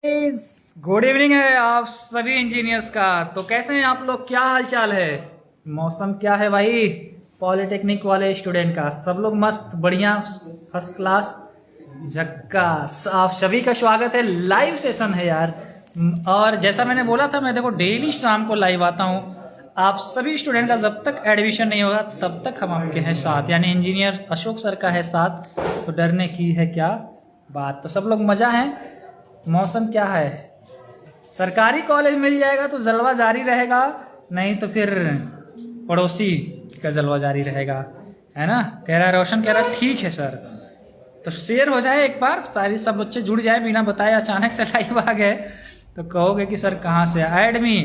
Good evening है आप सभी इंजीनियर्स का। तो कैसे हैं आप लोग, क्या हाल चाल है? मौसम क्या है भाई? पॉलिटेक्निक वाले स्टूडेंट का सब लोग मस्त बढ़िया फर्स्ट क्लास झक्कास। आप सभी का स्वागत है। लाइव सेशन है यार। और जैसा मैंने बोला था, मैं देखो डेली शाम को लाइव आता हूँ। आप सभी स्टूडेंट का जब तक एडमिशन नहीं होगा तब तक हम आपके हैं साथ, यानी इंजीनियर अशोक सर का है साथ। तो डरने की है क्या बात। तो सब लोग मजा है। मौसम क्या है? सरकारी कॉलेज मिल जाएगा तो जलवा जारी रहेगा, नहीं तो फिर पड़ोसी का जलवा जारी रहेगा, है ना। कह रहा है रोशन, कह रहा है ठीक है सर। तो शेयर हो जाए एक बार, सारी सब बच्चे जुड़ जाए बिना बताए। अचानक से लाइव आ गए तो कहोगे कि सर कहाँ से ऐड मी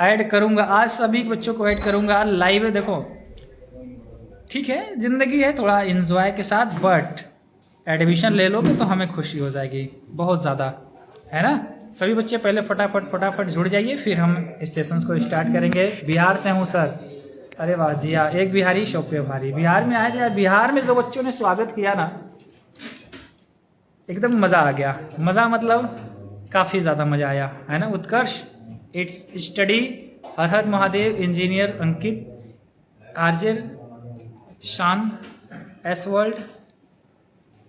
ऐड करूंगा। आज सभी बच्चों को ऐड करूंगा लाइव है। देखो ठीक है, जिंदगी है थोड़ा इंजॉय के साथ, बट एडमिशन ले लोगे तो हमें खुशी हो जाएगी बहुत ज़्यादा, है ना। सभी बच्चे पहले फटाफट जुड़ जाइए, फिर हम इस सेशन को स्टार्ट करेंगे। बिहार से हूँ सर। अरे वाह जी हाँ, एक बिहारी शौक पे भारी। बिहार में आए यार, बिहार में जो बच्चों ने स्वागत किया ना, एकदम मज़ा आ गया। मज़ा मतलब काफ़ी ज़्यादा मज़ा आया, है ना। Utkarsh it's study, Har Har Mahadev, engineer Ankit, आर्जर शान, एस वर्ल्ड,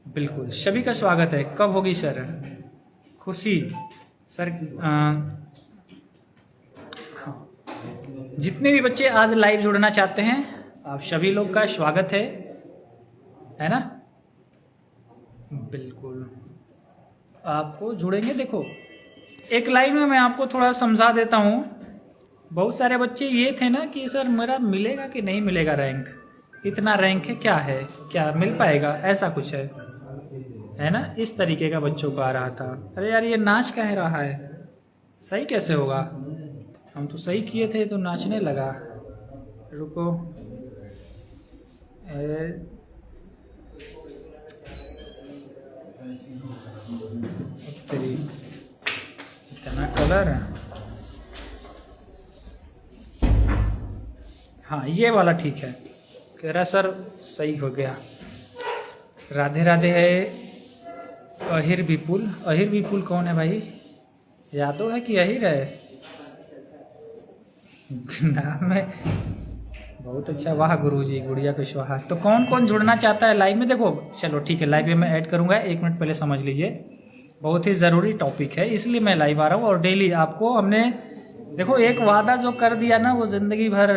बिल्कुल सभी का स्वागत है। कब होगी सर खुशी? सर हाँ, जितने भी बच्चे आज लाइव जुड़ना चाहते हैं आप सभी लोग का स्वागत है ना। बिल्कुल आपको जुड़ेंगे। देखो एक लाइव में मैं आपको थोड़ा समझा देता हूँ। बहुत सारे बच्चे ये थे ना कि सर मेरा मिलेगा कि नहीं मिलेगा रैंक, इतना रैंक है, क्या मिल पाएगा, ऐसा कुछ है ना। इस तरीके का बच्चों को आ रहा था। अरे यार ये नाच कह रहा है, सही कैसे होगा? हम तो सही किए थे तो नाचने लगा। रुको तेरी इतना कलर। हाँ ये वाला ठीक है। कह रहा सर सही हो गया। राधे राधे है। अहिर विपुल कौन है भाई? यादव है कि अहिर है? नाम है बहुत अच्छा। वाह गुरुजी, गुड़िया कुशवाहा। तो कौन कौन जुड़ना चाहता है लाइव में? देखो चलो ठीक है, लाइव में मैं ऐड करूंगा। 1 मिनट पहले समझ लीजिए, बहुत ही ज़रूरी टॉपिक है इसलिए मैं लाइव आ रहा हूँ। और डेली आपको हमने देखो एक वादा जो कर दिया ना वो ज़िंदगी भर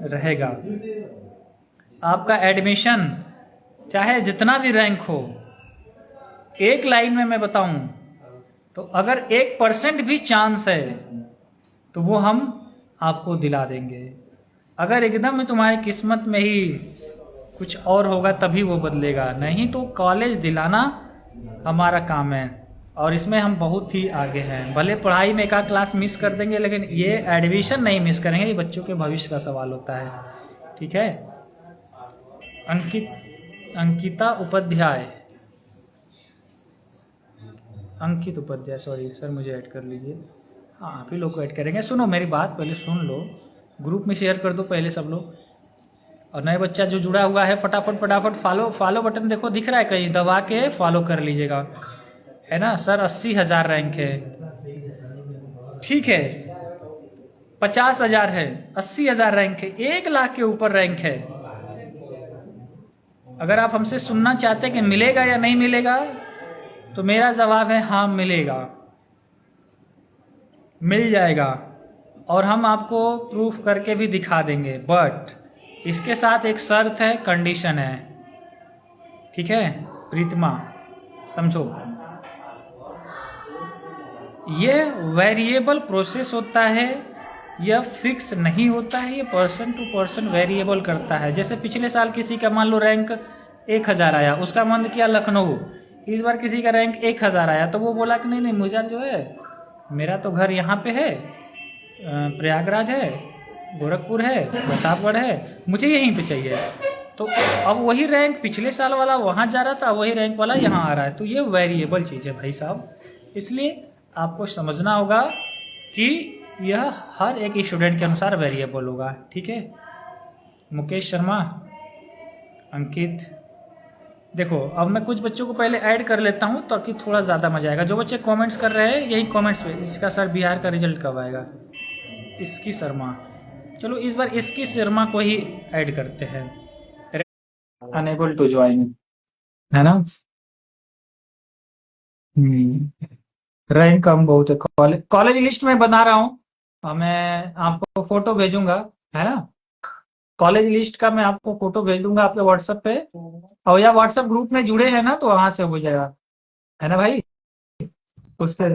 रहेगा। आपका एडमिशन चाहे जितना भी रैंक हो, एक लाइन में मैं बताऊं तो अगर 1% भी चांस है तो वो हम आपको दिला देंगे। अगर एकदम में तुम्हारी किस्मत में ही कुछ और होगा तभी वो बदलेगा, नहीं तो कॉलेज दिलाना हमारा काम है। और इसमें हम बहुत ही आगे हैं। भले पढ़ाई में एक आध क्लास मिस कर देंगे, लेकिन ये एडमिशन नहीं मिस करेंगे। ये बच्चों के भविष्य का सवाल होता है, ठीक है। अंकिता उपाध्याय, अंकित उपाध्याय, सॉरी सर मुझे ऐड कर लीजिए। हाँ आप ही लोग को ऐड करेंगे। सुनो मेरी बात पहले सुन लो, ग्रुप में शेयर कर दो पहले सब लोग। और नए बच्चा जो जुड़ा हुआ है फटाफट फॉलो बटन देखो दिख रहा है कहीं, दबा के फॉलो कर लीजिएगा, है ना। सर 80,000 रैंक है, ठीक है। 50,000 है, 80,000 रैंक है, 1 लाख के ऊपर रैंक है। अगर आप हमसे सुनना चाहते हैं कि मिलेगा या नहीं मिलेगा, तो मेरा जवाब है हाँ मिलेगा, मिल जाएगा। और हम आपको प्रूफ करके भी दिखा देंगे, बट इसके साथ एक शर्त है, कंडीशन है, ठीक है प्रीतमा, समझो। ये वेरिएबल प्रोसेस होता है, यह फिक्स नहीं होता है, ये पर्सन टू पर्सन वेरिएबल करता है। जैसे पिछले साल किसी का मान लो रैंक 1,000 आया, उसका मन किया लखनऊ। इस बार किसी का रैंक 1,000 आया तो वो बोला कि नहीं मुझे जो है, मेरा तो घर यहाँ पे है, प्रयागराज है, गोरखपुर है, प्रतापगढ़ है, मुझे यहीं पे चाहिए। तो अब वही रैंक पिछले साल वाला वहाँ जा रहा था, वही रैंक वाला यहाँ आ रहा है। तो ये वेरिएबल चीज़ है भाई साहब, इसलिए आपको समझना होगा कि यह हर एक स्टूडेंट के अनुसार वेरिएबल होगा, ठीक है। मुकेश शर्मा, अंकित, देखो अब मैं कुछ बच्चों को पहले ऐड कर लेता हूँ ताकि थोड़ा ज़्यादा मजा आएगा। जो बच्चे कमेंट्स कर रहे हैं यही कमेंट्स पे, इसका सर बिहार का रिजल्ट कब आएगा, इसकी शर्मा। चलो इस बार इसकी शर्मा को ही ऐड करते हैं। अनेबल टू ज्वाइन, है ना। रैंक कम बहुत है। कॉलेज कॉलेज लिस्ट में बना रहा हूँ, मैं आपको फोटो भेजूंगा, है ना। कॉलेज लिस्ट का मैं आपको फोटो भेज दूंगा आपके व्हाट्सएप पे, और या व्हाट्सएप ग्रुप में जुड़े हैं ना तो वहां से हो जाएगा, है ना भाई। उसके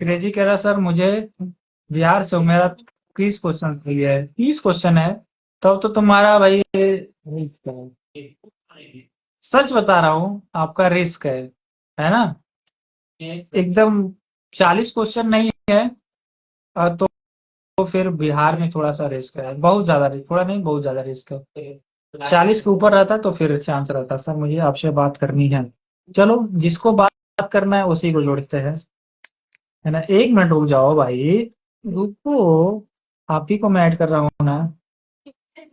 क्रेजी कह रहा सर मुझे बिहार से हूँ, मेरा 30 क्वेश्चन सही है, 30 क्वेश्चन है, तब तो तुम्हारा भाई सच बता रहा हूँ आपका रिस्क है ना। एकदम 40 क्वेश्चन नहीं है, तो फिर बिहार में थोड़ा सा रिस्क है, बहुत ज्यादा रिस्क, थोड़ा नहीं बहुत ज्यादा रिस्क है। 40 के ऊपर रहता तो फिर चांस रहता। सर मुझे आपसे बात करनी है, चलो जिसको बात करना है उसी को जोड़ते हैं, है ना। 1 मिनट रुक जाओ भाई, रुको, आप ही को मैं ऐड कर रहा हूँ ना।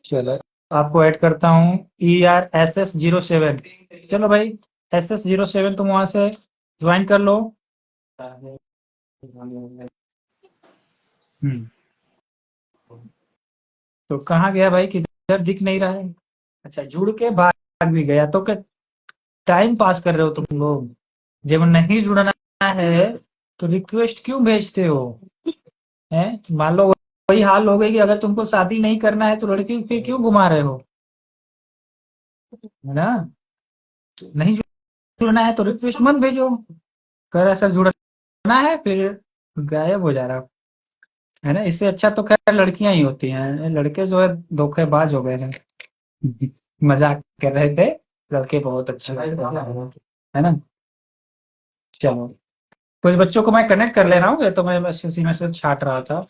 चलो आपको ऐड करता हूँ, ERSS07। चलो भाई, SS07 तुम वहां से ज्वाइन कर लो। हम्म, तो कहाँ गया भाई, किधर दिख नहीं रहा है। अच्छा जुड़ के भाग भी गया, तो क्या टाइम पास कर रहे हो तुम लोग। जब नहीं जुड़ना है तो रिक्वेस्ट क्यों भेजते हो, हैं। मान लो वही हाल हो गई कि अगर तुमको शादी नहीं करना है तो लड़की फिर क्यों घुमा रहे हो, है ना। नहीं जुड़ना है तो रिक्वेस्ट मत भेजो, कर ऐसा जुड़ना है फिर गायब हो जा रहा, है ना। इससे अच्छा तो खैर लड़कियां ही होती हैं, लड़के जो है धोखेबाज हो गए हैं। मजाक कर रहे थे, लड़के बहुत अच्छे होते हैं, है ना। चलो कुछ बच्चों को मैं कनेक्ट कर ले रहा हूँ, ये तो मैं बस इसी में से छाट रहा था।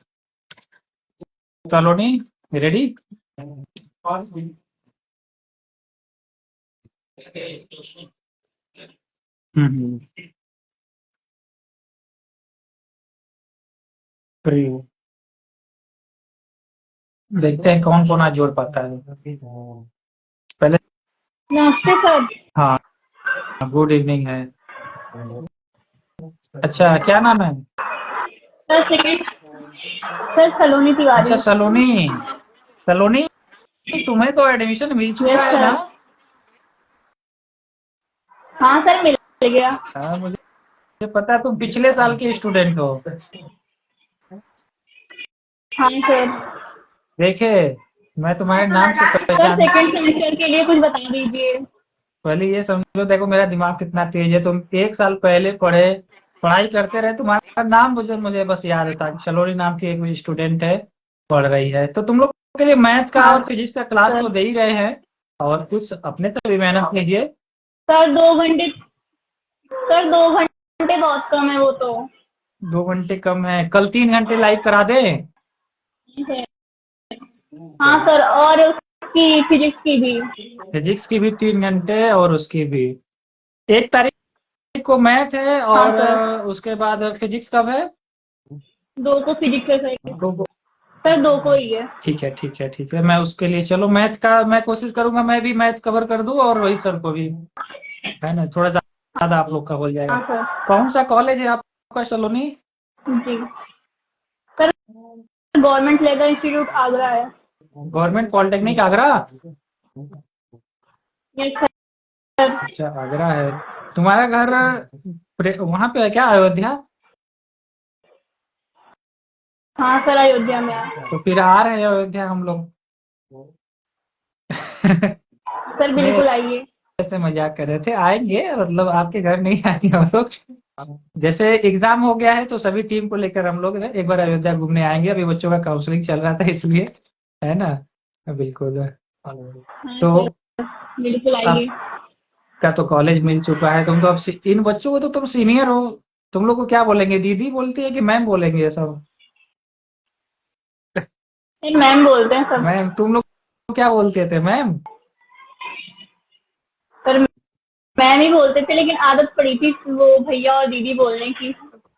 Colony ready. हम्म, प्रिय। देखते हैं कौन कौन आज जोड़ पाता है पहले। नमस्ते सर। हाँ, गुड इवनिंग है। अच्छा क्या नाम है। सर सेकंड, सर सलोनी अच्छा तिवारी। सलोनी, सलोनी तुम्हें तो एडमिशन मिल यस चुका है ना। सर। हाँ सर, मिल गया। हाँ मुझे पता है, तुम पिछले साल की स्टूडेंट हो। हाँ सर। देखे, मैं तुम्हारे नाम से सर पहचान। सेकंड सेमेस्टर के लिए कुछ बता दीजिए। पहले ये समझो, देखो मेरा दिमाग कितना तेज है, तुम 1 साल पहले पढ़े, पढ़ाई करते रहे, तुम्हारा नाम मुझे मुझे बस याद था कि सलोनी नाम की एक स्टूडेंट है, पढ़ रही है। तो तुम लोग के लिए मैथ का हाँ और फिजिक्स का क्लास तो सर। दे ही रहे हैं, और कुछ अपने से भी मेहनत कीजिए। सर 2 घंटे, सर 2 घंटे बहुत कम है वो तो। 2 घंटे कम है, कल 3 घंटे लाइव करा दे। हाँ सर, और उसकी फिजिक्स की भी। फिजिक्स की भी 3 घंटे और उसकी भी। 1 तारीख को मैथ है, हाँ और सर, उसके बाद फिजिक्स कब है। 2 को फिजिक्स है सर। दो। सर 2 को ही है। ठीक है ठीक है ठीक है, मैं उसके लिए चलो मैथ का मैं कोशिश करूंगा, मैं भी मैथ कवर कर दूं और रोहित सर को भी, है ना। थोड़ा ज्यादा आप लोग का हो जाएगा। हाँ सर। कौन सा कॉलेज है आपका सलोनी। जी sir, government leather institute Agra है। Government polytechnic Agra. Yes sir. अच्छा आगरा है। तुम्हारा घर वहां पे है क्या, अयोध्या। हाँ सर, अयोध्या में है। तो फिर आ रहे हैं अयोध्या हम लोग। सर नहीं, बिल्कुल आइए। ऐसे मजाक कर रहे थे, आएंगे मतलब आपके घर नहीं आएंगे हम लोग। जैसे एग्जाम हो गया है तो सभी टीम को लेकर हम लोग एक बार अयोध्या घूमने आएंगे, अभी बच्चों का काउंसलिंग चल रहा था इसलिए, है ना। बिल्कुल। हाँ तो सर, बिल्कुल आइए। आपका तो कॉलेज मिल चुका है, तुम तो अब इन बच्चों को तो तुम सीनियर हो, तुम लोग को क्या बोलेंगे, दीदी बोलती है कि मैम बोलेंगे ये सब। सर मैम बोलते हैं सब। मैम, तुम लोग क्या बोलते थे मैम। सर मैम ही बोलते थे, लेकिन आदत पड़ी थी वो भैया और दीदी बोलने की।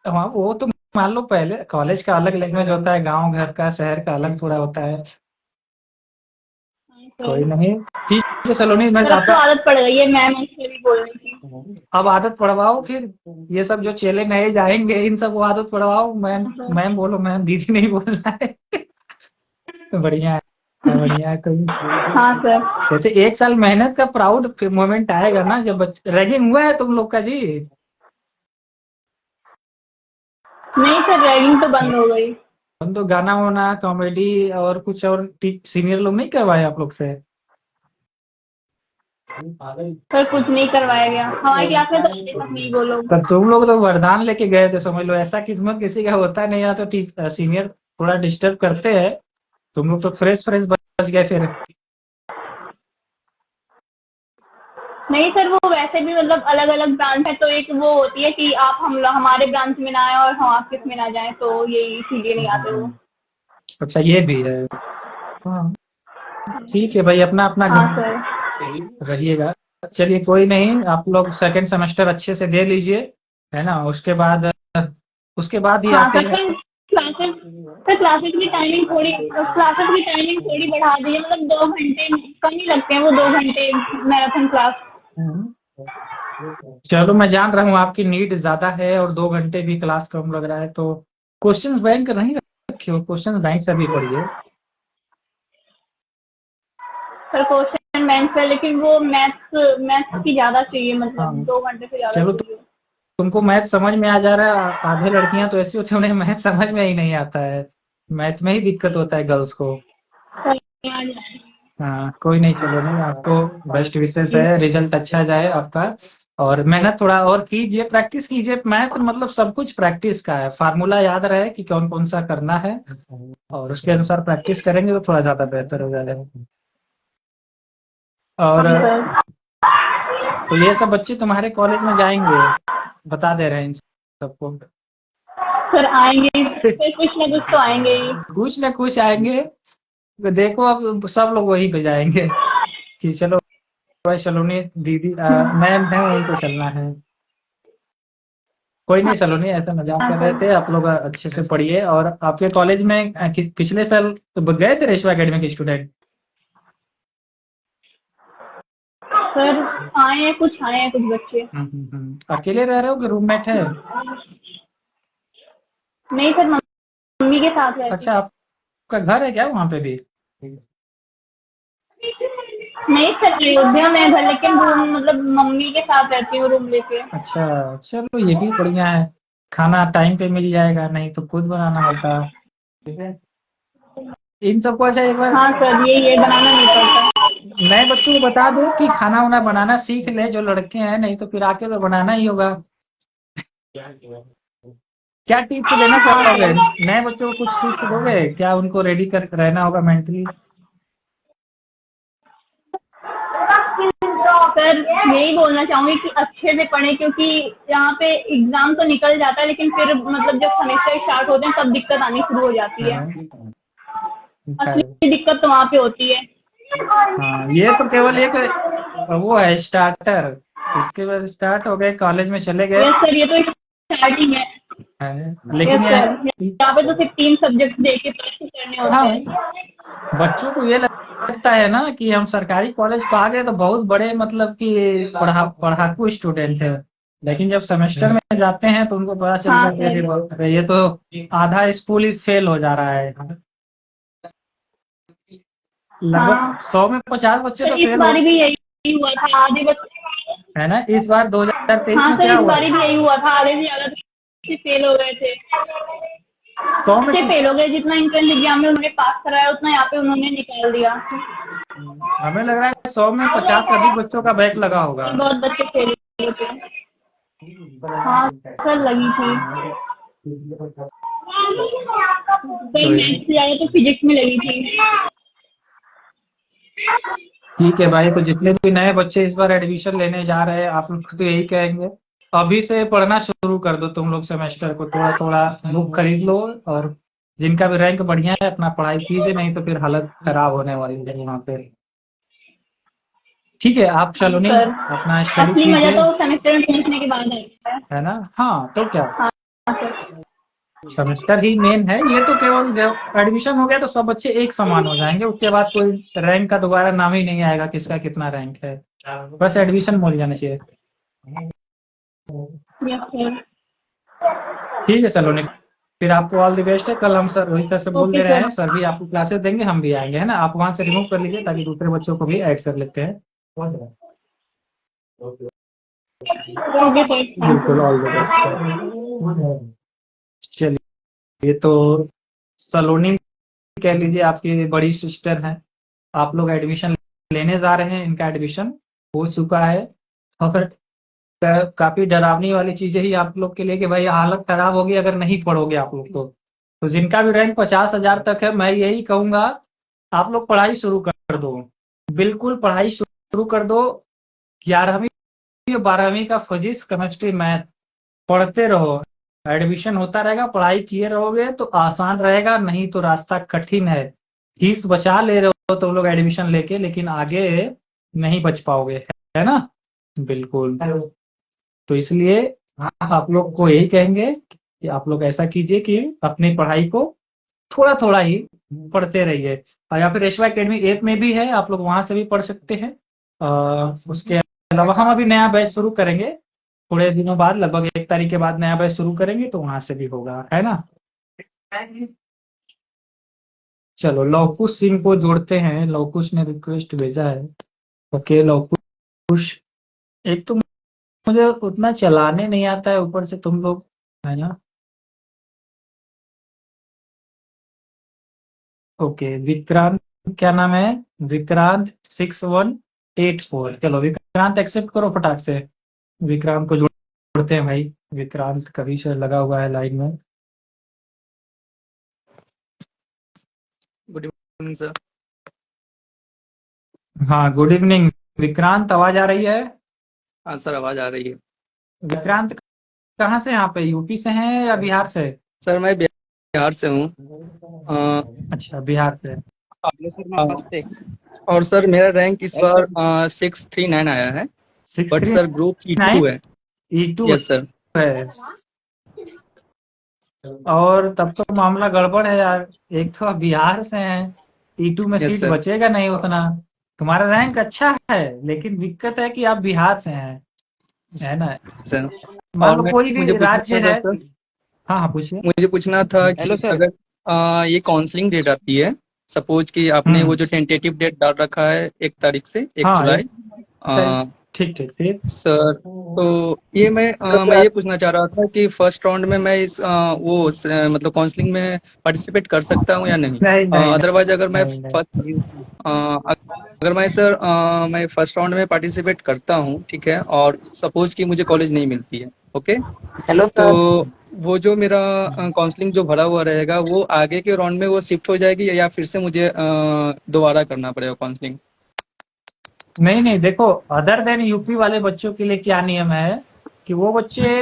हाँ वो तो मान लो, पहले कॉलेज का अलग लैंग्वेज होता है, गांव घर का शहर का अलग थोड़ा होता है। कोई नहीं, ठीक है सलोनी, मैं सर अब तो जाता। आदत पड़ गई है मैम उससे भी बोलने की। अब आदत पड़वाओ फिर, ये सब जो चेले नए जाएंगे इन सब को आदत पड़वाओ। मैम मैम बोलो, मैम दीदी नहीं बोलना है। तो बढ़िया है, बढ़िया है। कोई हाँ सर। जैसे एक साल मेहनत का प्राउड मोमेंट आएगा ना, जब रैगिंग हुआ है तुम लोग का जी? नहीं सर, रैगिंग तो बंद हो गई। हम तो गाना वाना कॉमेडी और कुछ और सीनियर लोग नहीं करवाए आप लोग से? सर कुछ नहीं करवाया गया हमारी क्लास में, तो अभी तक नहीं वो लोग। तब तुम लोग तो वरदान लेके गए थे समझ लो। ऐसा किस्मत किसी का होता नहीं, या तो सीनियर थोड़ा डिस्टर्ब करते हैं। तुम लोग तो फ्रेश फ्रेश बच गए फिर। नहीं सर, वो वैसे भी मतलब अलग अलग ब्रांच है, तो एक वो होती है कि आप हमारे ब्रांच में ना आए और हम आपके में ना जाएं, तो ये इसीलिए नहीं आते वो। अच्छा ये भी है। हाँ ठीक है भाई, अपना अपना हाँ घर सर। रहिएगा। चलिए कोई नहीं, आप लोग सेकंड सेमेस्टर अच्छे से दे लीजिए, है ना? उसके बाद ही हाँ आते सर, हैं। क्लासेस की टाइमिंग थोड़ी बढ़ा दी है, मतलब 2 घंटे कम ही लगते हैं वो, 2 घंटे मैराथन क्लास। चलो मैं जान रहा हूँ आपकी नीड ज्यादा है, और 2 घंटे भी क्लास कम लग रहा है, तो क्वेश्चंस बैंक नहीं रखे हो? क्वेश्चंस बैंक से भी पढ़िए। सर क्वेश्चन बैंक है, लेकिन वो मैथ्स मैथ्स की ज्यादा चाहिए, मतलब हाँ 2 घंटे से ज्यादा चलो, चाहिए। तुमको मैथ समझ में आ जा रहा है। आधे लड़कियां तो ऐसी होती है उन्हें मैथ समझ में ही नहीं आता है। मैथ में ही दिक्कत होता है गर्ल्स को। सर आ जाए। हाँ कोई नहीं, चलो नहीं, आपको बेस्ट विशेष है, रिजल्ट अच्छा जाए आपका। और मेहनत थोड़ा और कीजिए, प्रैक्टिस कीजिए। मैथ मतलब सब कुछ प्रैक्टिस का है, फार्मूला याद रहे कि कौन कौन सा करना है, और उसके अनुसार प्रैक्टिस करेंगे तो थोड़ा ज्यादा बेहतर हो जाएगा। और हाँ सर। तो ये सब बच्चे तुम्हारे कॉलेज में जाएंगे, बता दे रहे हैं इन सबको। सर आएंगे, फिर कुछ ना कुछ तो आएंगे ही। कुछ ना कुछ आएंगे। देखो अब सब लोग वही पे जाएंगे कि चलो भाई सलोनी दीदी मैम है वहीं पे चलना है। कोई नहीं सलोनी, ऐसा मजाक हाँ कर रहे सर। थे। आप लोग अच्छे से पढ़िए। और आपके कॉलेज में पिछले साल तो गए थे रेशवा एकेडमी के स्टूडेंट? सर आए हैं कुछ बच्चे। अकेले रह रहे हो कि रूममेट है? नहीं सर, मम्मी के साथ रहती अच्छा हूँ। आपका घर है क्या वहाँ पे भी? नहीं सर, अयोध्या में है घर, लेकिन रूम मतलब मम्मी के साथ रहती हूँ रूम लेके। अच्छा चलो, ये भी बढ़िया है। खाना टाइम पे मिल जाएगा, नहीं तो खुद बनाना होता। इन सबको अच्छा एक बार हाँ सर, ये बनाना नहीं पड़ता। नए बच्चों को बता दो कि खाना वाना बनाना सीख ले, जो लड़के हैं, नहीं तो फिर आके तो बनाना ही होगा। क्या टिप्स देना हाँ चाहोगे? सर। नए बच्चों को कुछ टिप्स दोगे क्या? उनको रेडी कर रहना होगा मेंटली। सर यही बोलना चाहूंगी कि अच्छे से पढ़ें, क्योंकि यहाँ पे एग्जाम तो निकल जाता है, लेकिन फिर मतलब जब सेमेस्टर स्टार्ट होते हैं तब दिक्कत आनी शुरू हो जाती है। हाँ असली दिक्कत तो वहाँ पे होती है। हाँ, ये तो केवल एक वो है स्टार्टर। इसके बाद स्टार्ट हो गए, कॉलेज में चले गए यस सर, ये तो स्टार्टिंग है। यस लेकिन सर, यहाँ पे तो सिर्फ 3 सब्जेक्ट दे के पास करने होते हाँ, हैं। बच्चों को ये लगता है ना कि हम सरकारी कॉलेज पा गए तो बहुत बड़े, मतलब कि पढ़ाकू स्टूडेंट है। लेकिन जब सेमेस्टर में जाते हैं तो उनको पता चलता हाँ है कि सर। अरे ये तो आधा स्कूल ही फेल हो जा रहा है। लगभग हाँ 100 में 50 बच्चे सर, तो इस फेल हो। बारी भी यही हुआ था, आधे बच्चे। है ना? इस बार 2023 हाँ में सर, क्या इस हुआ? बारी भी यही हुआ था, आधे से ज्यादा बच्चे फेल हो गए थे। 100 में बच्चे फेल हो गए, जितना एंट्रेंस एग्जाम में उन्होंने पास कराया उतना यहाँ पे उन्होंने निकाल दिया। हमें लग रहा है 100 में 50 से अधिक बच्चों का बैक लगा होगा। सर बहुत बच्चे फेल हुए थे। हाँ सर, लगी थी। सर मैथ्स से ज्यादा तो फिजिक्स में लगी थी। ठीक है भाई, तो जितने भी नए बच्चे इस बार एडमिशन लेने जा रहे हैं, आप लोग को तो यही कहेंगे, अभी से पढ़ना शुरू कर दो तुम लोग। सेमेस्टर को थोड़ा थोड़ा बुक खरीद लो, और जिनका भी रैंक बढ़िया है अपना पढ़ाई कीजिए, नहीं तो फिर हालत खराब होने वाली है वहाँ पे। ठीक है, आप हाँ चलो नहीं, सर, अपना स्टडी असली मजा कीजिए, तो सेमेस्टर में पहुंचने के बाद आता है। है ना? हाँ तो क्या, हाँ सर। सेमेस्टर ही मेन है। ये तो केवल जब एडमिशन हो गया तो सब बच्चे एक समान हो जाएंगे, उसके बाद कोई रैंक का दोबारा नाम ही नहीं आएगा किसका कितना रैंक है। बस एडमिशन मिल जाना चाहिए। Yes sir. ठीक है सलोनी, फिर आपको ऑल द बेस्ट है। कल हम सर रोहित सर से बोल ओके दे रहे सर। हैं, सर भी आपको क्लासेस देंगे, हम भी आएंगे, है ना। आप वहां से रिमूव कर लीजिए ताकि दूसरे बच्चों को भी ऐड कर लेते हैं। ओके सर, थैंक बिल्कुल, ऑल द यू। बेस्ट। चलिए, तो सलोनी कह लीजिए आपकी बड़ी सिस्टर है, आप लोग एडमिशन लेने जा रहे हैं, इनका एडमिशन हो चुका है। और काफी डरावनी वाली चीजें ही आप लोग के लिए कि भाई हालत खराब होगी अगर नहीं पढ़ोगे आप लोग तो जिनका भी रैंक 50,000 तक है, मैं यही कहूंगा आप लोग पढ़ाई शुरू कर दो। बिल्कुल पढ़ाई शुरू कर दो। 11वीं और 12वीं का फिजिक्स केमिस्ट्री मैथ पढ़ते रहो। एडमिशन होता रहेगा, पढ़ाई किए रहोगे तो आसान रहेगा, नहीं तो रास्ता कठिन है। फीस बचा ले रहे हो तो लोग एडमिशन लेके, लेकिन आगे नहीं बच पाओगे, है ना। बिल्कुल। तो इसलिए आप लोग को यही कहेंगे कि आप लोग ऐसा कीजिए कि अपनी पढ़ाई को थोड़ा थोड़ा ही पढ़ते रहिए। और या फिर रेशवा एकेडमी ऐप में भी है, आप लोग वहां से भी पढ़ सकते हैं। उसके अलावा हम अभी नया बैच शुरू करेंगे थोड़े दिनों बाद, लगभग 1 तारीख के बाद नया बैच शुरू करेंगे, तो वहां से भी होगा, है ना। चलो, लवकुश सिंह को जोड़ते हैं, लवकुश ने रिक्वेस्ट भेजा है। ओके लवकुश, एक तो मुझे उतना चलाने नहीं आता है, ऊपर से तुम लोग, है ना। ओके विक्रांत, क्या नाम है, विक्रांत 6184। चलो विक्रांत एक्सेप्ट करो फटाक से। विक्रांत को जोड़ते हैं भाई, विक्रांत कभी से लगा हुआ है लाइन में। Good evening sir. हाँ गुड इवनिंग विक्रांत, आवाज आ रही है। हाँ सर, आवाज आ रही है। विक्रांत कहाँ से, यहाँ पे यूपी से हैं या बिहार से। सर मैं बिहार से हूँ। अच्छा बिहार से। हेलो सर, नमस्ते। और सर मेरा रैंक इस बार 639 आया है, six but three sir group E2 है। E2 yes sir. है। और तब तो मामला गड़बड़ है यार, एक तो आप बिहार से हैं, E2 में यस सीट सर। बचेगा नहीं उतना। तुम्हारा रैंक अच्छा है लेकिन दिक्कत है कि आप बिहार से हैं, है ना। सर मान और लो मैं कोई मुझे भी पूछना राज्य था है। सर, हाँ हाँ पूछिए। मुझे पूछना था कि हेलो सर। अगर ये काउंसलिंग डेट आती है, सपोज कि आपने वो हम्म। जो टेंटेटिव डेट डाल रखा है 1 तारीख से 1 हाँ जुलाई ठीक ठीक ठीक। सर, तो ये मैं ये पूछना चाह रहा था कि फर्स्ट राउंड में मैं इस मतलब काउंसलिंग में पार्टिसिपेट कर सकता हूँ या नहीं। नहीं नहीं अदरवाइज अगर मैं नहीं नहीं फर्स्ट अगर मैं सर मैं फर्स्ट राउंड में पार्टिसिपेट करता हूँ, ठीक है, और सपोज कि मुझे कॉलेज नहीं मिलती है, ओके, हेलो तो सर। वो जो मेरा काउंसलिंग जो भरा हुआ रहेगा वो आगे के राउंड में वो शिफ्ट हो जाएगी या फिर से मुझे दोबारा करना पड़ेगा काउंसलिंग। नहीं नहीं, देखो अदर देन यूपी वाले बच्चों के लिए क्या नियम है कि वो बच्चे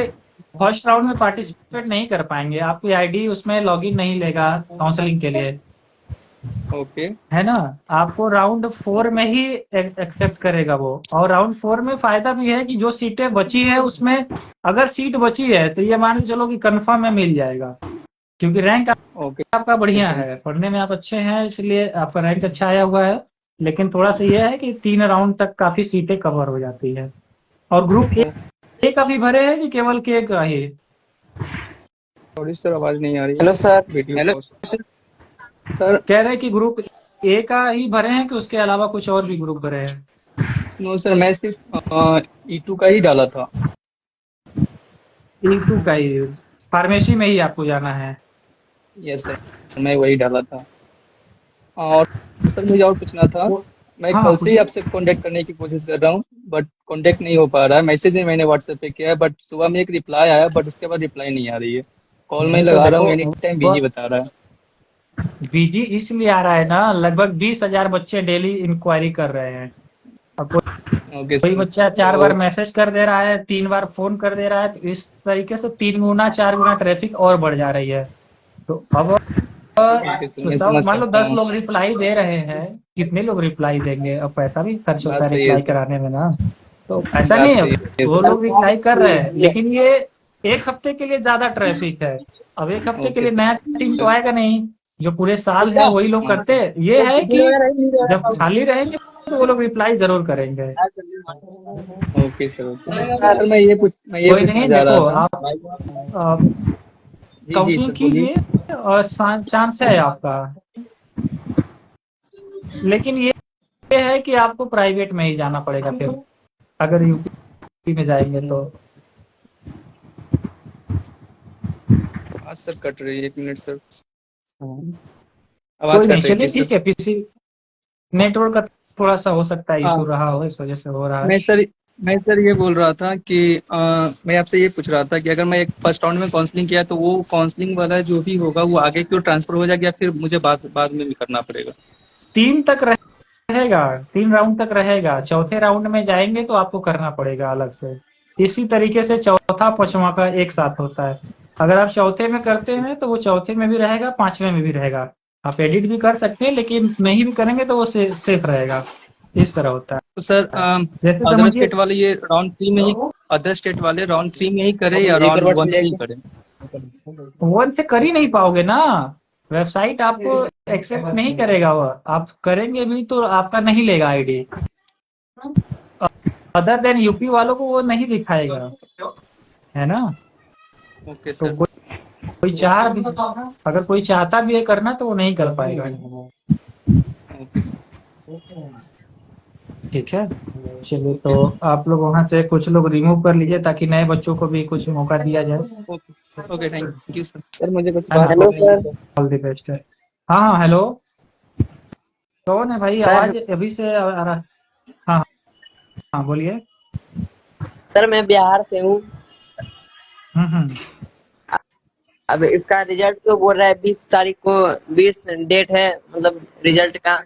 फर्स्ट राउंड में पार्टिसिपेट नहीं कर पाएंगे, आपकी आईडी उसमें लॉगिन नहीं लेगा काउंसलिंग के लिए, ओके। है ना। आपको राउंड 4 में ही एक्सेप्ट करेगा वो। और राउंड 4 में फायदा भी है कि जो सीटें बची है उसमें अगर सीट बची है तो ये मान के चलो कि कंफर्म में मिल जाएगा, क्योंकि रैंक ओके आपका बढ़िया सर। है, पढ़ने में आप अच्छे हैं इसलिए आपका रैंक अच्छा आया हुआ है। लेकिन थोड़ा सा ये है कि 3 राउंड तक काफी सीटें कवर हो जाती है। और ग्रुप ए का भी भरे हैं कि केवल के का ही। सॉरी सर, आवाज नहीं आ रही है। Hello sir. Video hello pause. Sir कह रहे हैं कि ग्रुप ए का ही भरे हैं कि उसके अलावा कुछ और भी ग्रुप भरे हैं। नो सर, मैं सिर्फ E2 का ही डाला था। E2 का ही, फार्मेसी में ही आपको जाना है। यस सर, मैं वही डाला था। और सर मुझे और पूछना था, मैं हाँ कल से ही पूछिए। आपसे कांटेक्ट करने की कोशिश कर रहा हूँ, बट कांटेक्ट नहीं हो पा रहा है। मैसेज में मैंने व्हाट्सएप पे किया है, बट सुबह में एक रिप्लाई आया, बट उसके बाद रिप्लाई नहीं आ रही है। कॉल मैं नहीं तो लगा रहा हूँ, देखो एनी टाइम बिजी बता रहा है। बीजी इसलिए आ रहा है ना, लगभग 20,000 बच्चे डेली इंक्वायरी कर रहे हैं। अब ओके कोई सर। बच्चा 4 तो बार मैसेज कर दे रहा है, 3 बार फोन कर दे रहा है, तो इस तरीके से 3 गुना 4 गुना ट्रैफिक और बढ़ जा रही है। तो अब ओके सर, मैं सब समझ मान लो सकता 10 हूँ। लोग रिप्लाई दे रहे हैं, कितने लोग रिप्लाई देंगे, अब पैसा भी खर्च होता बात है सही है रिप्लाई सर। कराने में ना। तो ऐसा बात नहीं है, सही है वो सर। लोग रिप्लाई कर रहे हैं, लेकिन ये एक हफ्ते के लिए ज्यादा ट्रैफिक है। अब एक हफ्ते के ओके लिए सर। नया टीम तो आएगा नहीं, जो पूरे साल है वही लोग करते हैं। ये है कि जब खाली रहेंगे तो वो लोग रिप्लाई जरूर करेंगे। Okay sir, okay sir. मैं ये कोई पूछना नहीं, चाह रहा देखो था। आप जी जी काउंसलिंग सर, बोलिए। कीजिए और चांस है आपका। लेकिन ये है कि आपको प्राइवेट में ही जाना पड़ेगा फिर, अगर यूपी में जाएंगे तो। आवाज सर कट रही है, 1 मिनट सर। कोई आवाज नहीं, कट रही चलिए थी सर। ठीक है। किसी नेटवर्क का थोड़ा सा हो सकता है इशू हाँ, रहा हो, इस वजह से हो रहा है। मैं सर मैं सर ये बोल रहा था कि मैं आपसे ये पूछ रहा था कि अगर मैं एक फर्स्ट राउंड में काउंसलिंग किया तो वो काउंसलिंग वाला जो भी होगा वो आगे क्यों ट्रांसफर हो जाएगा, या फिर मुझे बाद बाद में भी करना पड़ेगा? 3 तक रहेगा, 3 राउंड तक रहेगा। चौथे राउंड में जाएंगे तो आपको करना पड़ेगा अलग से। इसी तरीके से चौथा पांचवा का एक साथ होता है। अगर आप चौथे में करते हैं तो वो चौथे में भी रहेगा, पांचवें में भी रहेगा। आप एडिट भी कर सकते हैं, लेकिन नहीं भी करेंगे तो वो सेफ रहेगा। इस तरह होता तो सर है। जैसे अदर समझिए, स्टेट वाले ये राउंड 3 में ही करे या राउंड 1 से ही करे? 1 से कर ही नहीं पाओगे ना। वेबसाइट आपको एक्सेप्ट नहीं करेगा। वो आप करेंगे भी तो आपका नहीं लेगा आईडी। अदर देन यूपी वालों को वो नहीं दिखाएगा, है ना। ओके तो सर। कोई चाह भी, अगर कोई चाहता भी है करना तो वो नहीं कर पाएगा। Okay sir. ठीक है, चलिए तो आप लोग वहां से कुछ लोग रिमूव कर लीजिए ताकि नए बच्चों को भी कुछ मौका दिया जाए, okay okay, thank you sir. Sir मुझे कुछ है ना। बात हेलो करनी है sir. Sir. All the best है। हाँ हाँ, हेलो। कौन है भाई, सर आवाज अभी से आ रहा। हाँ हाँ, बोलिए। सर मैं बिहार से हूँ। हम्म। अब इसका रिजल्ट तो बोल रहा है 20 तारीख को, 20 डेट है मतलब रिजल्ट का।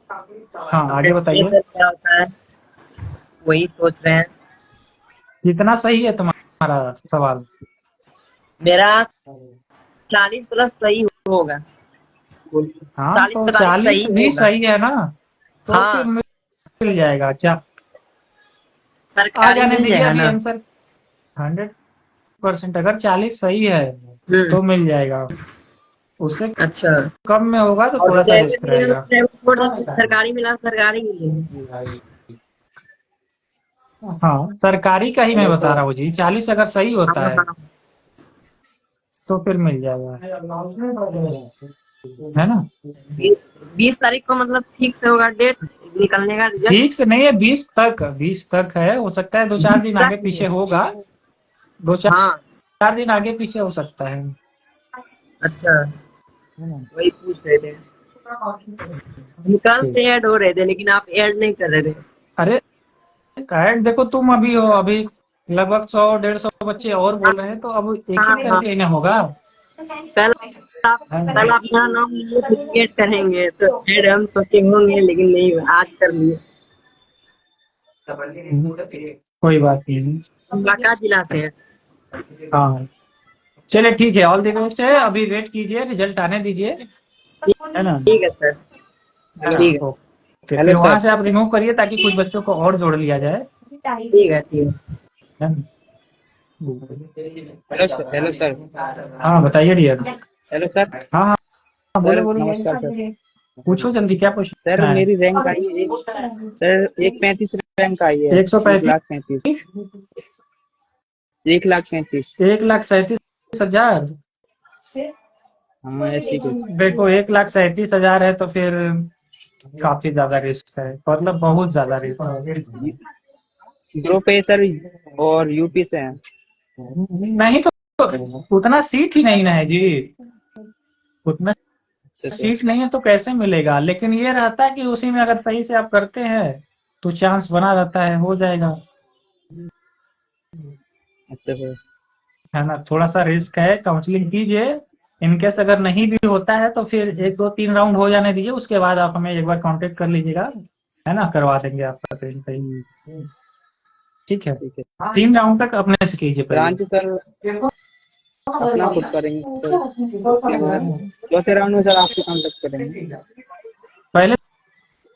हाँ, अब आगे देखते हैं बताइए। सर क्या होता है, वही सोच रहे हैं। कितना सही है तुम्हारा सवाल? मेरा 40+ सही होगा। हाँ, चालीस तो पैंतालीस 40 सही भी होगा। सही है ना, तो फिर हाँ, मिल जाएगा क्या। आ सरकारी जाने मिल दीजिए जाएगा अभी ना। आंसर। 100%, अगर 40 सही है हम्म। तो मिल जाएगा। उससे अच्छा। कम में होगा तो और थोड़ा सा प्राइवेट रिस्क मिला रहेगा। प्राइवेट बोल रहा था, सरकारी मिला सरकारी मिले। हाँ, सरकारी का ही मैं हेलो बता सर। रहा हूँ जी। 40 अगर सही होता हाँ है हाँ। तो फिर मिल जाएगा, है ना। 20 तारीख को मतलब फिक्स होगा डेट निकलने का रिजल्ट। ठीक से नहीं है, 20 तक है। हो सकता है 2-4 दिन आगे पीछे होगा। दो हाँ। चार दिन आगे पीछे हो सकता है। अच्छा, वही पूछ रहे थे। हम कल ठीक। से ऐड हो रहे थे लेकिन आप ऐड नहीं कर रहे थे। अरे ऐड देखो, तुम अभी हो, अभी लगभग 100-150 बच्चे और बोल रहे हैं, तो अब एक हाँ एक हाँ। करके इन्हें होगा। कल आप कल अपना नाम लिए फिर ऐड करेंगे तो ऐड हम सोचे होंगे लेकिन नहीं हुआ, आज कर लिए। कोई बात नहीं। हम बांका जिला से हैं। हाँ, चलिए ठीक है, ऑल द बेस्ट है। अभी वेट कीजिए, रिजल्ट आने दीजिए, है ना। ठीक है सर। ठीक है। ओके, हेलो फिर सर। वहां से आप रिमूव करिए ताकि कुछ बच्चों को और जोड़ लिया जाए, ठीक है। ठीक है। है ना? Hello sir. Hello sir. हाँ बताइए डियर। Hello sir. हाँ हाँ हाँ, बोले सर बोलिए। नमस्कार सर। पूछो जल्दी, क्या सर पूछना है। मेरी रैंक आई है सर, 135 रैंक आई है। एक सौ 1,35,000। पैंतीस 1,35,000। 1,37,000। हाँ ऐसी कुछ। देखो, 1,37,000 है तो फिर काफी ज्यादा रिस्क है, मतलब बहुत ज्यादा रिस्क है। ग्रुप ए सर और यूपी से हैं। नहीं तो उतना सीट ही नहीं ना है जी। उतना अच्छा सर। सीट नहीं है तो कैसे मिलेगा। लेकिन ये रहता है कि उसी में अगर सही से आप करते हैं तो चांस बना रहता है, हो जाएगा, अच्छा सर। है ना। थोड़ा सा रिस्क है, काउंसलिंग कीजिए। इनकेस अगर नहीं भी होता है तो फिर 1 2 3 राउंड हो जाने दीजिए, उसके बाद आप हमें एक बार कांटेक्ट कर लीजिएगा, है ना। करवा देंगे आपका कहीं कहीं। ठीक है, ठीक है। 3 राउंड तक अपने से कीजिए पहले। ब्रांच सर अपना खुद करेंगे सर, उसके बाद चौथे राउंड में सर आपसे कांटेक्ट करेंगे। पहले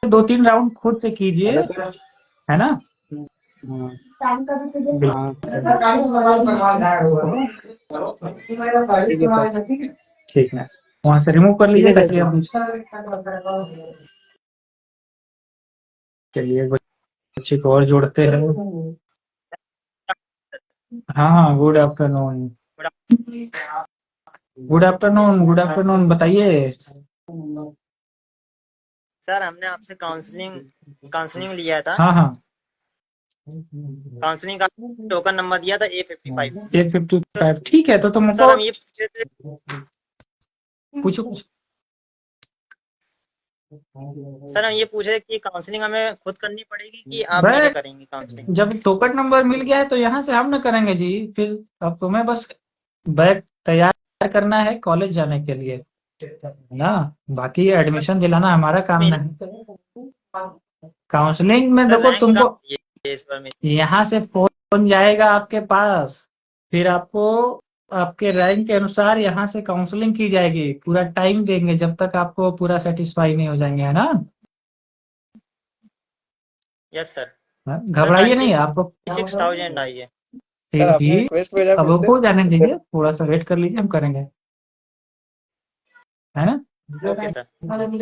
2 3 राउंड खुद से कीजिए, हेलो सर। है ना। हाँ ठीक है सर। ठीक है, वहां से रिमूव कर ठीक लीजिए है ताकि सर। हम, चलिए बच्चे को और जोड़ते हैं। हाँ हाँ, good afternoon. Good afternoon, good afternoon, बताइए। सर हमने आपसे काउंसलिंग काउंसलिंग लिया था। हाँ हाँ, काउंसलिंग का टोकन नंबर दिया था A55। 855, ठीक है, तो सर तुमको हम ये पूछे थे पूछो कुछ। सर हम ये पूछे कि काउंसलिंग हमें खुद करनी पड़ेगी कि आप मेरे भाई, करेंगे काउंसलिंग? जब टोकन नंबर मिल गया है तो यहाँ से हम न करेंगे जी। फिर अब तुम्हें बस बैग तैयार करना है कॉलेज जाने के लिए, है ना। बाकी सर एडमिशन दिलाना हमारा काम मेरी नहीं। काउंसलिंग में सर देखो रैंक तुमको, कहाँ है इस बार मेरी? यहाँ से फोन जाएगा आपके पास, फिर आपको आपके रैंक के अनुसार यहाँ से काउंसलिंग की जाएगी। पूरा टाइम देंगे जब तक आपको पूरा सेटिस्फाई नहीं हो जाएंगे, है ना। Yes sir. हाँ, सर घबराइए नहीं आपको। 96,000 आई है। सर फिर आपने भी रिक्वेस्ट भेजा अब फिर से हो जाने सर। दीजिए, थोड़ा सा वेट कर लीजिए, हम करेंगे, है ना। Okay sir.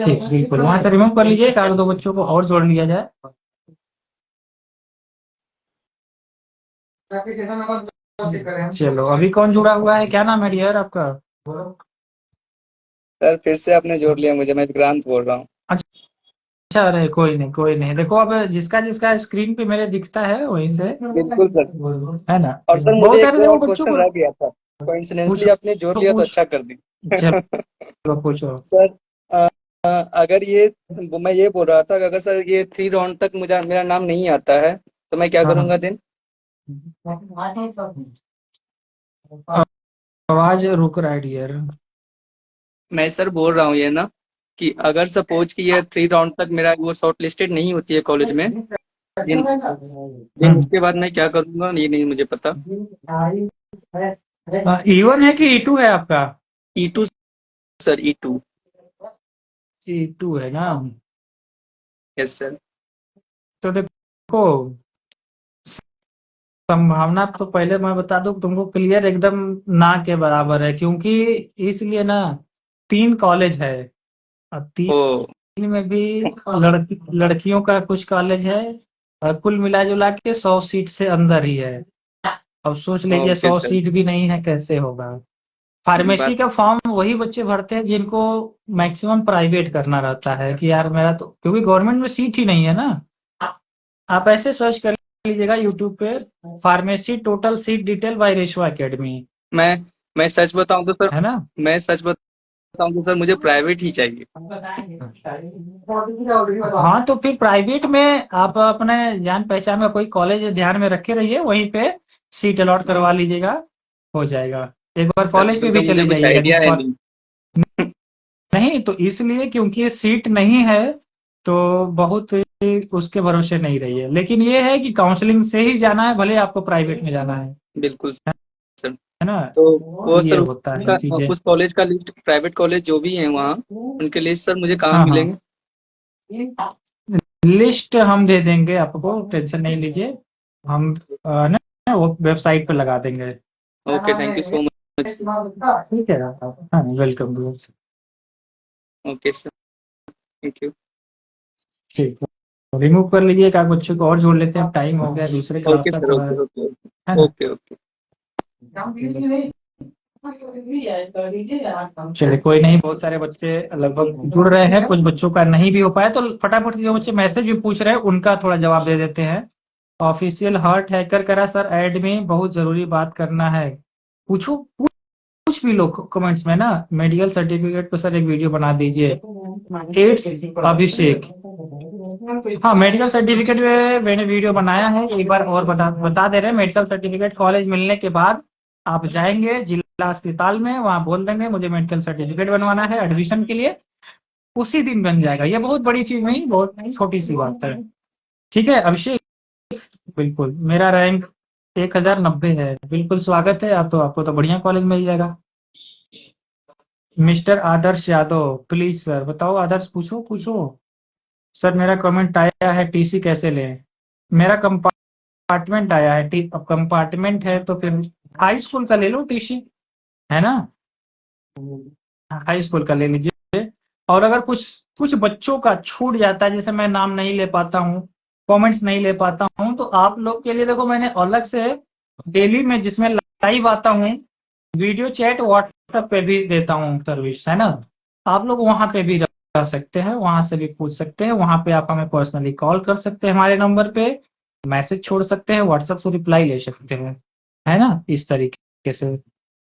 ठीक, बिल्कुल, वहां से रिमूव कर लीजिए, एक आध दो बच्चों को और जोड़ लिया जाए। चलो, अभी कौन जुड़ा हुआ है, क्या नाम है डियर आपका? सर फिर से आपने जोड़ लिया मुझे, मैं विक्रांत बोल रहा हूँ। अच्छा, अरे कोई नहीं, कोई नहीं, देखो अब जिसका जिसका स्क्रीन पे मेरे दिखता है वहीं से, बिल्कुल सर। है ना। और सर बहुत मुझे एक सारे देखो और बच्चों क्वेश्चन को। रह गया था, कोइंसिडेंटली पूछो आपने जोड़ लिया तो पूछ, अच्छा कर दी। चलो पूछो। सर अगर ये, मैं ये बोल रहा था कि अगर सर ये 3 राउंड तक मुझे मेरा नाम नहीं आता है तो मैं क्या हाँ करूंगा हाँ, दिन? आवाज रुक रहा है डियर। मैं सर बोल रहा हूँ ये ना कि अगर सपोज कि ये 3 राउंड तक मेरा वो शॉर्ट लिस्टेड नहीं होती है कॉलेज में, दिन दिन उसके बाद मैं क्या करूंगा ये नहीं मुझे पता। E1 है कि E2 है आपका? E2 sir, E2। E2 है ना। Yes sir. तो देखो, संभावना तो पहले मैं बता दूं तुमको, क्लियर एकदम ना के बराबर है, क्योंकि इसलिए ना, 3 कॉलेज है। अब ओ 3 में भी लड़कियों का कुछ कॉलेज है, और कुल मिला जुला के 100 सीट से अंदर ही है। अब सोच लीजिए, ओके 100 सर। सीट भी नहीं है, कैसे होगा। फार्मेसी बात का फॉर्म वही बच्चे भरते हैं जिनको मैक्सिमम प्राइवेट करना रहता है, कि यार मेरा तो, क्योंकि गवर्नमेंट में सीट ही नहीं है ना। आप ऐसे सर्च कर लीजिएगा यूट्यूब पे, pharmacy total seat detail by रेशवा एकेडमी, मैं मैं सच बताऊं तो सर, है ना। मैं सच बताऊं तो सर मुझे प्राइवेट ही चाहिए। हाँ, तो फिर प्राइवेट में आप अपने जान पहचान का कोई कॉलेज ध्यान में रखे रहिए, वहीं पे सीट अलॉट करवा लीजिएगा, हो जाएगा। एक बार सर कॉलेज पे अभी भी तो मुझे चले कुछ जाइएगा आइडिया जिस है नहीं। नहीं, तो इसलिए क्योंकि सीट नहीं है, तो बहुत ही उसके भरोसे नहीं रहिए, लेकिन ये है कि काउंसलिंग से ही जाना है, भले आपको प्राइवेट में जाना बिल्कुल सर। है ना। तो वो ये सर होता है चीजें। उस कॉलेज का लिस्ट, प्राइवेट कॉलेज जो भी है वहाँ, उनके लिस्ट सर मुझे कहाँ हाँ हाँ, मिलेंगे? लिस्ट हम दे देंगे आपको, टेंशन नहीं लीजिए। हम ना वो वेबसाइट पे लगा देंगे। Okay, thank you so much. ठीक है, हाँ, welcome. Okay sir, thank you. ठीक है, रिमूव कर लीजिए, एक आध बच्चों को और जोड़ लेते हैं, टाइम हो गया, दूसरे क्लास ओके का सर, थोड़ा, ओके ओके है ना। Okay okay. चलिए, कोई नहीं, बहुत सारे बच्चे लगभग जुड़ रहे हैं, कुछ बच्चों का नहीं भी हो पाया, तो फटाफट से जो बच्चे मैसेज भी पूछ रहे हैं उनका थोड़ा जवाब दे देते हैं। ऑफिशियल हार्ट हैकर करा सर, ऐड में बहुत जरूरी बात करना है। पूछो, कुछ भी लोग कमेंट्स में ना, मेडिकल सर्टिफिकेट पे सर एक वीडियो बना दीजिए। एड्स अभिषेक, हाँ, मेडिकल सर्टिफिकेट में मैंने वीडियो बनाया है, एक बार और बता दे रहे हैं। मेडिकल सर्टिफिकेट कॉलेज मिलने के बाद आप जाएंगे जिला अस्पताल में, वहाँ बोल देंगे मुझे मेडिकल सर्टिफिकेट बनवाना है एडमिशन के लिए, उसी दिन बन जाएगा। ये बहुत बड़ी चीज नहीं, बहुत छोटी सी बात है। ठीक है अभिषेक, बिल्कुल, मेरा रैंक 1090 है, बिल्कुल स्वागत है। आप तो, आपको तो बढ़िया कॉलेज मिल जाएगा। Mister Adarsh Yadav, please sir बताओ, आदर्श पूछो पूछो। सर मेरा कमेंट आया है, टीसी कैसे लें? मेरा कंपार्टमेंट आया है, ठीक, अब कंपार्टमेंट है तो फिर हाई स्कूल का ले लो टीसी, है ना, हाई स्कूल का ले लीजिए। और अगर कुछ कुछ बच्चों का छूट जाता है, जैसे मैं नाम नहीं ले पाता हूँ, कमेंट्स नहीं ले पाता हूँ, तो आप लोग के लिए देखो मैंने अलग से डेली में जिसमें लाइव आता हूँ, वीडियो चैट व्हाट्सएप पे भी देता हूँ सर्विस, है ना, आप लोग वहां पे भी रह सकते हैं, वहां से भी पूछ सकते हैं, वहां पे आप हमें पर्सनली कॉल कर सकते हैं, हमारे नंबर पे मैसेज छोड़ सकते हैं, व्हाट्सएप से रिप्लाई ले सकते हैं, है ना, इस तरीके से।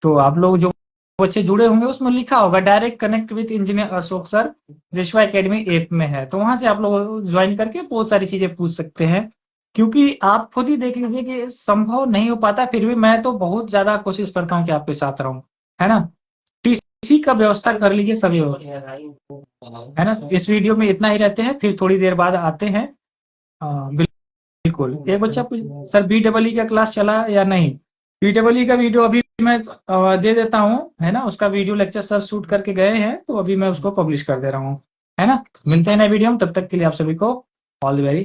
तो आप लोग जो बच्चे जुड़े होंगे उसमें लिखा होगा direct connect with engineer Ashok sir विश्वा एकेडमी ऐप में है, तो वहां से आप लोग ज्वाइन करके बहुत सारी चीजें पूछ सकते हैं, क्योंकि आप खुद ही देख लीजिए कि संभव नहीं हो पाता, फिर भी मैं तो बहुत ज्यादा कोशिश करता हूँ कि आपके साथ रहूं, है ना, टीसी का व्यवस्था कर लीजिए सभी हो, है ना। इस वीडियो में इतना ही रहते हैं, फिर थोड़ी देर बाद आते हैं। बिल्कुल, एक बच्चा पूछ सर BEE का क्लास चला या नहीं, BEE का वीडियो अभी मैं दे देता हूँ, है ना, उसका वीडियो लेक्चर सर शूट करके गए हैं, तो अभी मैं उसको पब्लिश कर दे रहा हूँ, है ना। मिलते हैं नए वीडियो में, तब तक के लिए आप सभी को ऑल द वेरी